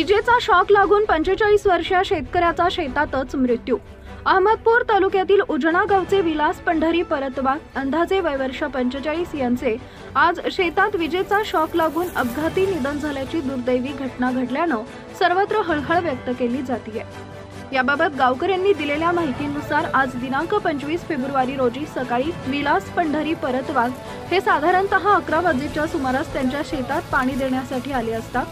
विजेचा शॉक लागून 45 वर्षीय शेतकऱ्याचा शेतातच मृत्यू। अहमदपूर तालुक्यातील उजना गावचे विलास पंढरी परतवाग अंदाजे वय वर्ष 45 यांचे आज शेतात विजेचा शॉक लागून अपघाती निधन झाल्याची दुर्दैवी घटना घडल्यानं सर्वत्र हळहळ व्यक्त केली जाते। याबाबत गावकऱ्यांनी दिलेल्या माहितीनुसार आज दिनांक 25 फेब्रुवारी रोजी सकाळी विलास पंढरी परतवाग हे साधारणतः 11 वाजेच्या सुमारास त्यांच्या शेतात पाणी देण्यासाठी आले असता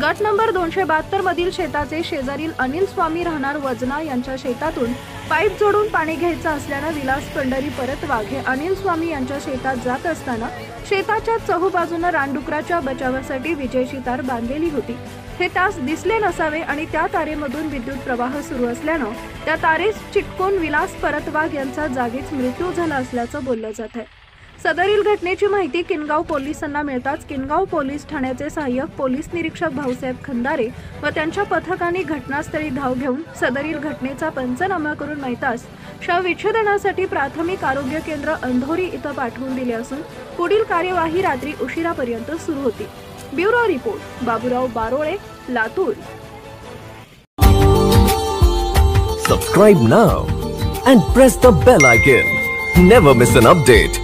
गट नंबर 272 मधील शेताचे शेजारील अनिल स्वामी राहणार वजना यांच्या शेतातून पाईप जोडून पाणी घ्यायचं असल्याने विलास पंढरी परतवाग हे अनिल स्वामी यांच्या शेतात जात असताना शेताच्या चहूबाजूने रानडुकराच्या बचावासाठी विजेची तार बांधलेली होती। हे त्यास दिसले नसावे आणि त्या तारेमधून विद्युत प्रवाह सुरू असल्याने त्या तारेस चिटकून विलास परतवाग यांचा जागीच मृत्यू झाला असल्याचं बोललं जात आहे। सदरील घटनेची माहिती किनगाव पोलिसांना मिळताच किनगाव पोलीस ठाण्याचे सहाय्यक पोलीस निरीक्षक भाऊसाहेब खंदारे व त्यांच्या पथकाने घटनास्थळी धाव घेऊन सदरील घटनेचा पंचनामा करून मैतास शवविच्छेदनासाठी प्राथमिक आरोग्य केंद्र अंधोरी इथं पाठवून दिले असून पुढील कार्यवाही रात्री उशिरापर्यंत सुरू होती। Bureau report Baburao Barole, Latur. Subscribe now and press the bell icon. Never miss an update.